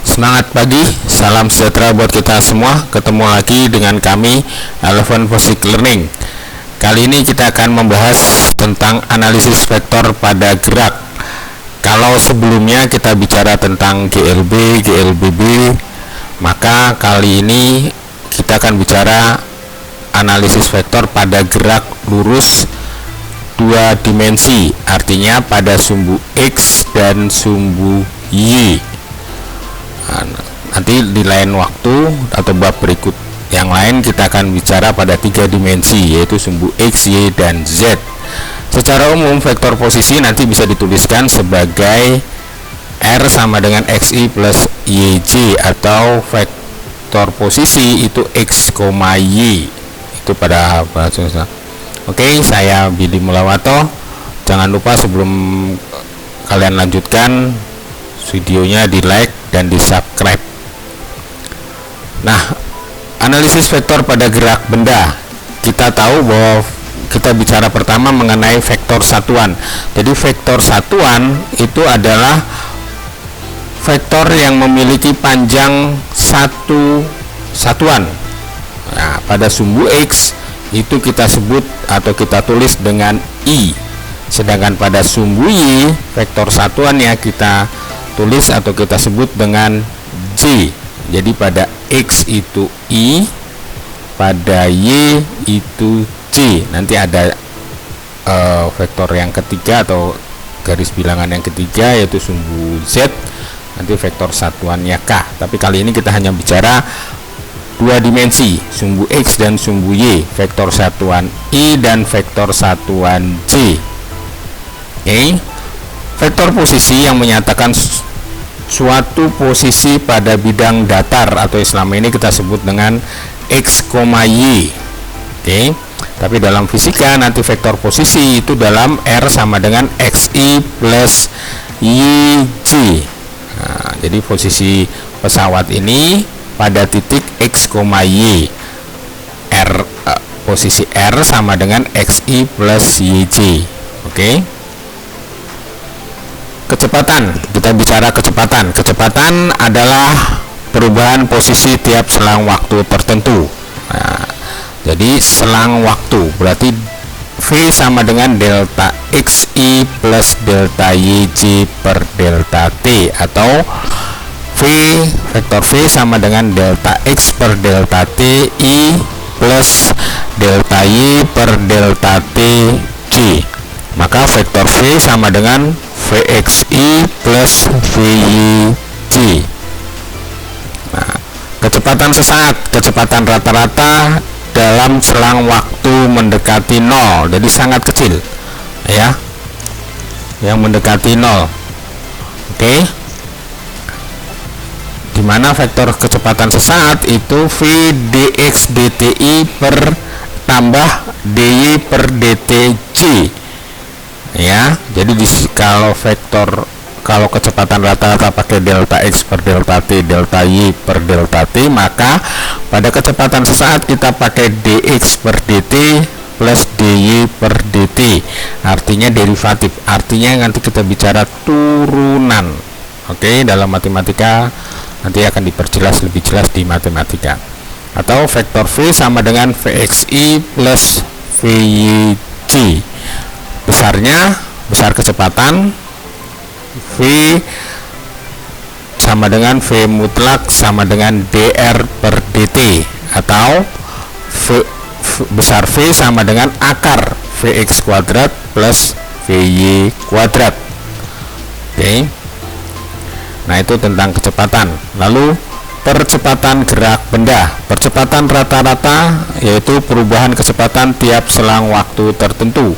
Semangat pagi, salam sejahtera buat kita semua. Ketemu lagi dengan kami Eleven Basic Learning. Kali ini kita akan membahas tentang analisis vektor pada gerak. Kalau sebelumnya kita bicara tentang GLB, GLBB, maka kali ini kita akan bicara analisis vektor pada gerak lurus dua dimensi, artinya pada sumbu X dan sumbu Y. Nanti di lain waktu atau bab berikut yang lain kita akan bicara pada tiga dimensi, yaitu sumbu X, Y, dan Z. Secara umum vektor posisi nanti bisa dituliskan sebagai R sama dengan XI plus YJ, atau vektor posisi itu X, Y. Itu pada bahasa. Oke, saya Billy Mulawato. Jangan lupa sebelum kalian lanjutkan videonya di like dan di subscribe. Nah, analisis vektor pada gerak benda, kita tahu bahwa kita bicara pertama mengenai vektor satuan. Jadi vektor satuan itu adalah vektor yang memiliki panjang satu satuan. Nah, pada sumbu X itu kita sebut atau kita tulis dengan I. Sedangkan pada sumbu Y, vektor satuannya kita tulis atau kita sebut dengan J. Jadi pada X itu I, pada Y itu J. Nanti ada vektor yang ketiga atau garis bilangan yang ketiga, yaitu sumbu Z. Nanti vektor satuannya K. Tapi kali ini kita hanya bicara dua dimensi, sumbu X dan sumbu Y, vektor satuan I dan vektor satuan J. Oke. Vektor posisi yang menyatakan suatu posisi pada bidang datar atau selama ini kita sebut dengan X, Y. Oke. Tapi dalam fisika nanti vektor posisi itu dalam R sama dengan XI plus YJ. Nah, jadi posisi pesawat ini pada titik X, Y. Posisi R sama dengan XI plus YJ. Oke. Kecepatan, kita bicara kecepatan. Kecepatan adalah perubahan posisi tiap selang waktu tertentu. Nah, jadi selang waktu berarti V sama dengan delta XI plus delta YJ per delta T, atau vektor V sama dengan delta X per delta T I plus delta Y per delta T J. Maka vektor V sama dengan Vxi plus Vyj. Nah, kecepatan sesaat, kecepatan rata-rata dalam selang waktu mendekati 0, jadi sangat kecil ya, yang mendekati 0. Oke. Dimana vektor kecepatan sesaat itu V dx dti per tambah dy per dtj ya. Jadi kalau kecepatan rata-rata pakai delta x per delta t, delta y per delta t, maka pada kecepatan sesaat kita pakai dx per dt plus dy per dt, artinya derivatif, artinya nanti kita bicara turunan. Oke, dalam matematika nanti akan diperjelas lebih jelas di matematika. Atau vektor V sama dengan Vxi plus Vyj. Besar kecepatan V sama dengan V mutlak sama dengan dr per dt, atau besar V sama dengan akar Vx kuadrat plus Vy kuadrat. Oke. Nah, itu tentang kecepatan. Lalu percepatan gerak benda. Percepatan rata-rata yaitu perubahan kecepatan tiap selang waktu tertentu.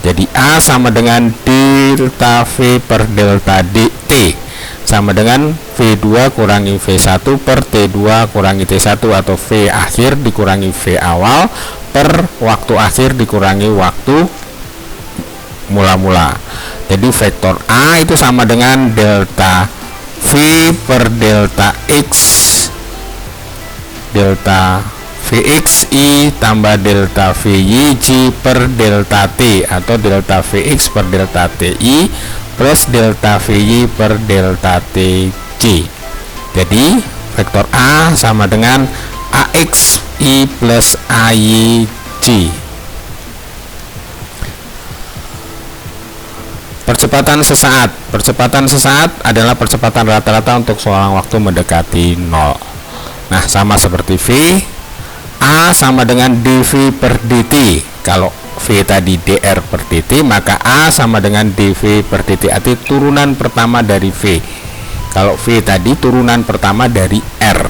Jadi A sama dengan delta V per delta dt sama dengan V2 kurangi V1 per T2 kurangi T1, atau V akhir dikurangi V awal per waktu akhir dikurangi waktu mula-mula. Jadi vektor A itu sama dengan delta V per delta X delta VXI tambah delta VYJ per delta T, atau delta VX per delta TI plus delta VY per delta TJ. Jadi vektor A sama dengan AXI plus AYJ. Percepatan sesaat. Percepatan sesaat adalah percepatan rata-rata untuk seorang waktu mendekati 0. Nah, sama seperti V, A sama dengan dV per dt. Kalau V tadi dr per dt, maka A sama dengan dV per dt, arti turunan pertama dari V. Kalau V tadi turunan pertama dari R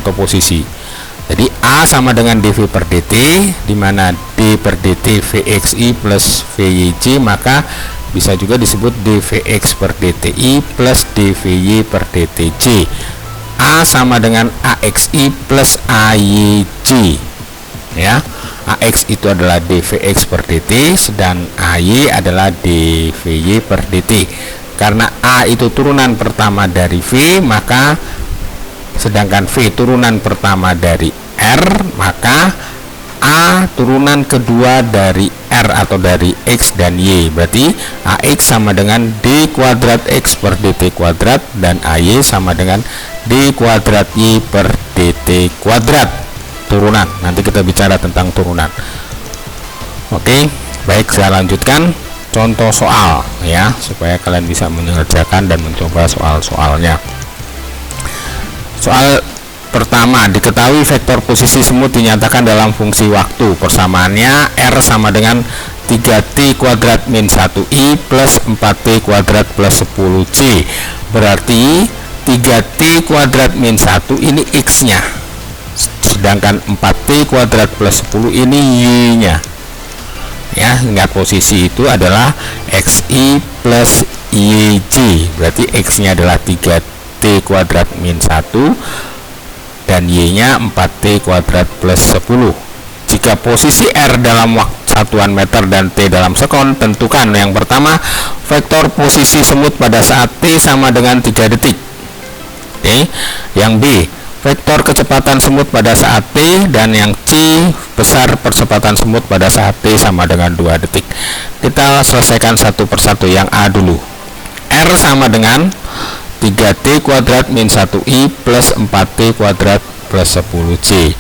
atau posisi. Jadi A sama dengan dV per dt, di mana d per dt VXI plus VYJ, maka bisa juga disebut dVx per dTi plus dVy per dTj. A sama dengan AXI plus AYJ, ya. AX itu adalah dVx per dt, sedang AY adalah dVy per dt. Karena A itu turunan pertama dari V, maka sedangkan V turunan pertama dari R, maka A turunan kedua dari R atau dari X dan Y. Berarti AX sama dengan D kuadrat X per DT kuadrat, dan AY sama dengan D kuadrat Y per DT kuadrat. Turunan, nanti kita bicara tentang turunan. Oke, baik, saya lanjutkan contoh soal ya, supaya kalian bisa mengerjakan dan mencoba soal-soalnya. Soal pertama, diketahui vektor posisi semut dinyatakan dalam fungsi waktu. Persamaannya R sama dengan 3T kuadrat min 1I plus 4T kuadrat plus 10C. Berarti 3T kuadrat min 1 ini X nya, sedangkan 4T kuadrat plus 10 ini Y nya. Ya, ingat posisi itu adalah XI plus YJ. Berarti X nya adalah 3T kuadrat min 1 dan Y-nya 4T kuadrat plus 10. Jika posisi R dalam satuan meter dan T dalam sekon, tentukan yang pertama vektor posisi semut pada saat T sama dengan 3 detik. Oke. Yang B, vektor kecepatan semut pada saat T, dan yang C, besar percepatan semut pada saat T sama dengan 2 detik. Kita selesaikan satu persatu. Yang A dulu. R sama dengan 3T kuadrat min 1I plus 4T kuadrat plus 10C.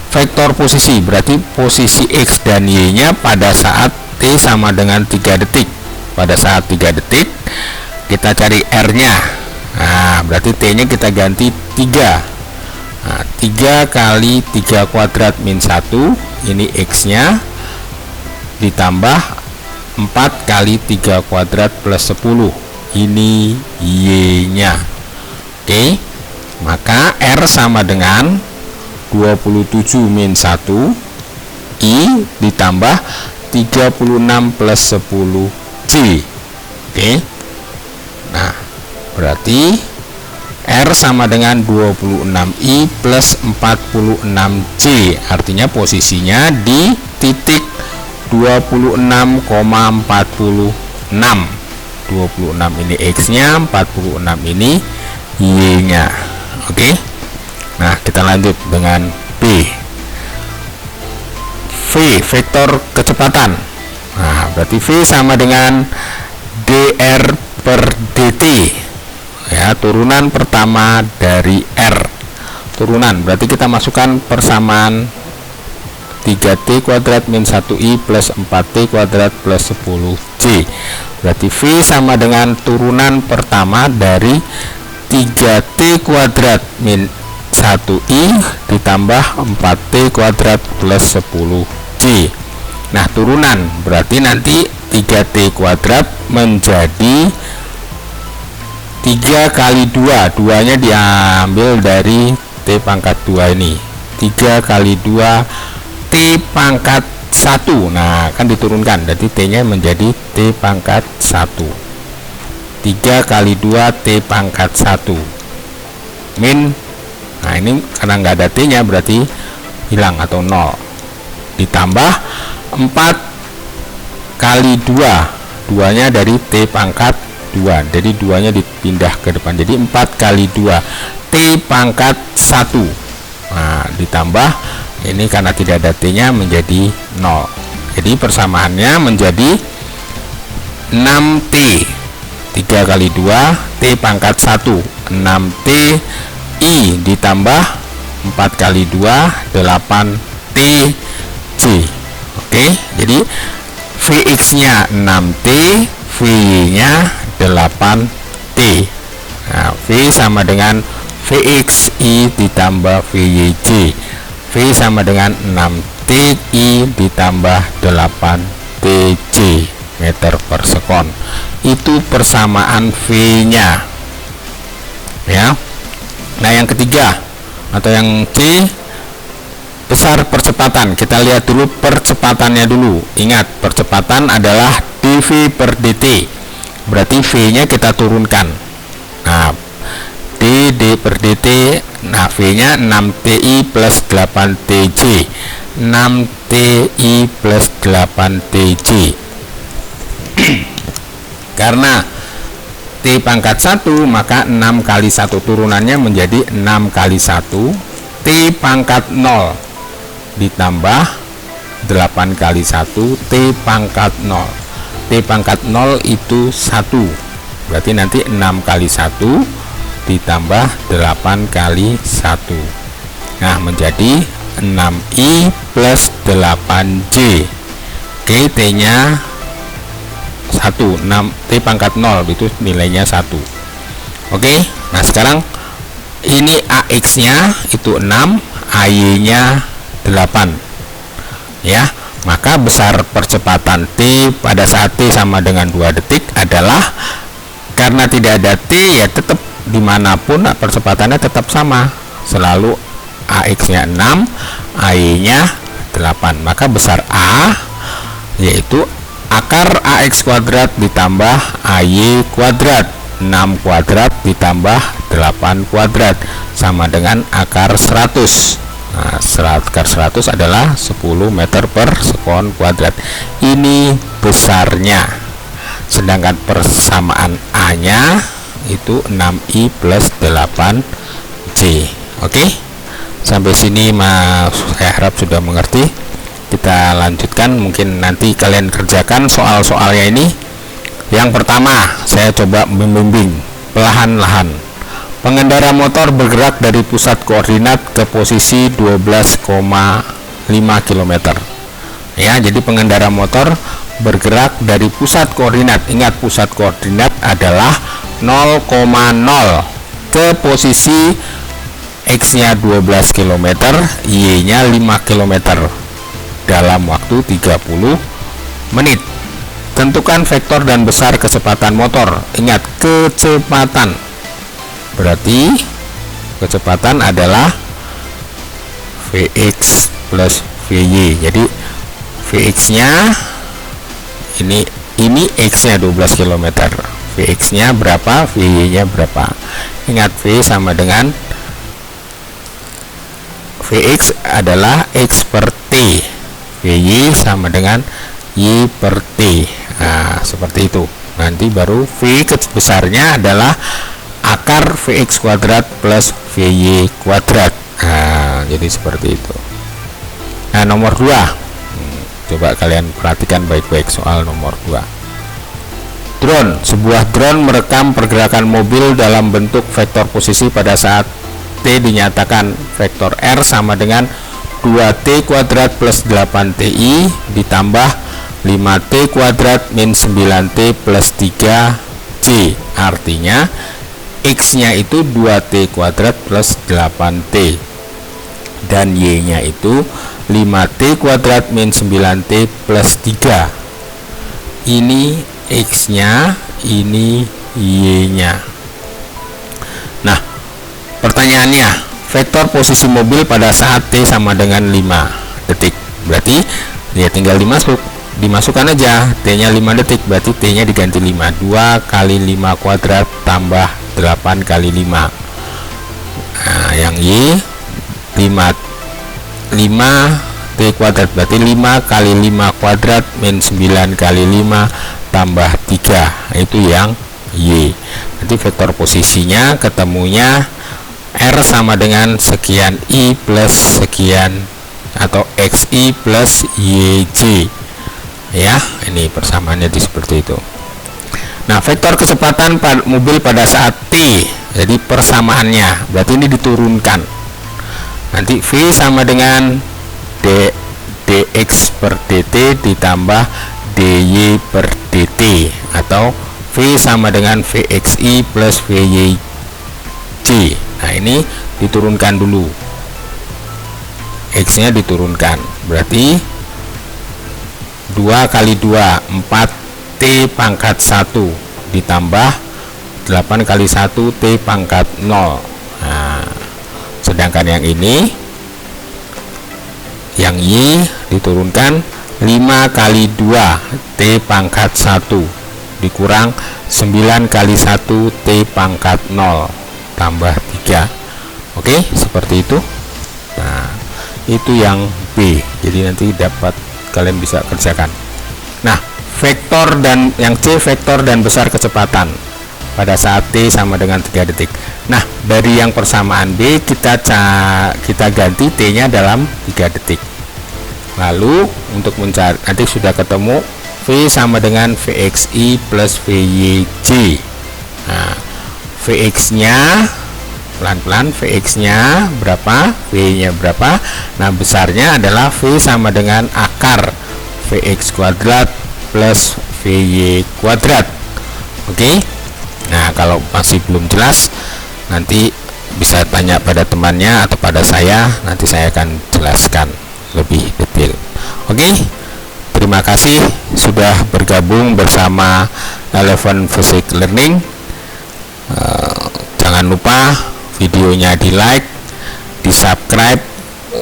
Vektor posisi berarti posisi X dan Y nya pada saat T sama dengan 3 detik. Pada saat 3 detik kita cari R nya. Nah, berarti T nya kita ganti 3. Nah, 3 kali 3 kuadrat min 1, ini X nya, ditambah 4 kali 3 kuadrat plus 10, ini Y nya. Oke, maka R sama dengan 27 min 1 I ditambah 36 plus 10 C. Oke, nah berarti R sama dengan 26 I plus 46 C, artinya posisinya di titik 26,46. 26 ini X nya, 46 ini Y nya. Oke. Nah, kita lanjut dengan B. V, vektor kecepatan. Nah, berarti V sama dengan dr per dt. Ya, turunan pertama dari R. Turunan, berarti kita masukkan persamaan 3T kuadrat min 1I plus 4T kuadrat plus 10C. Berarti V sama dengan turunan pertama dari 3T kuadrat min 1I ditambah 4T kuadrat plus 10C. Nah, turunan berarti nanti 3T kuadrat menjadi 3 kali 2. 2 nya diambil dari T pangkat 2 ini. 3 kali 2 T pangkat 1. Nah, kan diturunkan, jadi T nya menjadi T pangkat 1. 3 kali 2 T pangkat 1 min, nah ini karena nggak ada T nya berarti hilang atau 0, ditambah 4 kali 2. 2 nya dari T pangkat 2, jadi 2 nya dipindah ke depan, jadi 4 kali 2 T pangkat 1. Nah, ditambah Ini karena tidak ada T nya menjadi 0. Jadi persamaannya menjadi 6T 3 kali 2 T pangkat 1, 6T I ditambah 4 kali 2 8T J. Oke, jadi Vx nya 6T, Vy nya 8T. Nah, V sama dengan Vx I ditambah Vyj. V sama dengan 6Ti ditambah 8Tj meter per sekon. Itu persamaan V-nya. Ya. Nah, yang ketiga atau yang C, besar percepatan. Kita lihat dulu percepatannya dulu. Ingat, percepatan adalah dv per dt. Berarti V-nya kita turunkan. Nah, d per dt. Nah, V-nya 6Ti plus 8Tj. 6Ti plus 8Tj. Karena T pangkat 1, maka 6 kali 1 turunannya menjadi 6 kali 1 T pangkat 0 ditambah 8 kali 1 T pangkat 0. T pangkat 0 itu 1, berarti nanti 6 kali 1 ditambah 8 kali 1. Nah, menjadi 6I plus 8J. Oke, T nya 1, 6, T pangkat 0 itu nilainya 1. Oke, nah sekarang ini AX nya itu 6, AY nya 8. Ya, maka besar percepatan T pada saat T sama dengan 2 detik adalah, karena tidak ada T ya tetap dimanapun percepatannya tetap sama, selalu AX nya 6, AY nya 8. Maka besar A yaitu akar AX kuadrat ditambah AY kuadrat. 6 kuadrat ditambah 8 kuadrat sama dengan akar 100. Nah, akar 100 adalah 10 meter per sekon kuadrat. Ini besarnya. Sedangkan persamaan A nya itu 6I plus 8J. Oke, sampai sini saya harap sudah mengerti. Kita lanjutkan, mungkin nanti kalian kerjakan soal-soalnya ini. Yang pertama, saya coba membimbing perlahan-lahan. Pengendara motor bergerak dari pusat koordinat ke posisi 12,5 km. Ya, jadi pengendara motor bergerak dari pusat koordinat. Ingat, pusat koordinat adalah 0,0 ke posisi X nya 12 km, Y nya 5 km dalam waktu 30 menit. Tentukan vektor dan besar kecepatan motor. Ingat, kecepatan. Berarti kecepatan adalah Vx plus Vy. Jadi Vx nya ini X nya 12 km. Vx nya berapa, Vy nya berapa. Ingat, V sama dengan Vx adalah X per T, Vy sama dengan Y per T. Nah, seperti itu. Nanti baru V besarnya adalah akar Vx kuadrat plus Vy kuadrat. Nah, jadi seperti itu. Nah, nomor 2. Coba kalian perhatikan baik-baik soal nomor 2. Drone. Sebuah drone merekam pergerakan mobil dalam bentuk vektor posisi pada saat T dinyatakan vektor R sama dengan 2T kuadrat plus 8Ti ditambah 5T kuadrat min 9T plus 3J. Artinya X nya itu 2T kuadrat plus 8T dan Y nya itu 5T kuadrat min 9T plus 3. Ini X nya, ini Y nya. Nah, pertanyaannya, vektor posisi mobil pada saat T sama dengan 5 detik. Berarti ya tinggal dimasukkan aja, T nya 5 detik, berarti T nya diganti 5. 2 kali 5 kuadrat tambah 8 kali 5. Nah, yang Y 5 T kuadrat, berarti 5 kali 5 kuadrat min 9 kali 5 tambah 3. Itu yang Y. Nanti vektor posisinya ketemunya R sama dengan sekian I plus sekian atau XI plus YJ ya. Ini persamaannya seperti itu. Nah, vektor kecepatan mobil pada saat T, jadi persamaannya berarti ini diturunkan. Nanti V sama dengan dx per dt ditambah dy per dt, atau V sama dengan Vxi plus Vyj. Nah, ini diturunkan dulu, X nya diturunkan, berarti 2 kali 2 4 T pangkat 1 ditambah 8 kali 1 T pangkat 0. Nah, sedangkan yang ini, yang Y diturunkan 5 kali 2 T pangkat 1 dikurang 9 kali 1 T pangkat 0 tambah 3. Oke, seperti itu. Nah, itu yang B. Jadi nanti dapat, kalian bisa kerjakan. Nah, vektor dan yang C, vektor dan besar kecepatan pada saat T sama dengan 3 detik. Nah, dari yang persamaan B kita ganti T nya dalam 3 detik. Lalu untuk mencari, nanti sudah ketemu V sama dengan Vxi plus Vyj. Nah, Vx nya pelan-pelan, Vx nya berapa, V nya berapa. Nah, besarnya adalah V sama dengan akar Vx kuadrat plus Vy kuadrat. Oke. Nah, kalau masih belum jelas, nanti bisa tanya pada temannya atau pada saya, nanti saya akan jelaskan lebih detail. Oke, terima kasih sudah bergabung bersama Eleven Physics Learning. Jangan lupa videonya di like, di subscribe,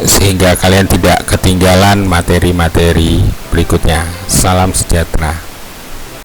sehingga kalian tidak ketinggalan materi-materi berikutnya. Salam sejahtera.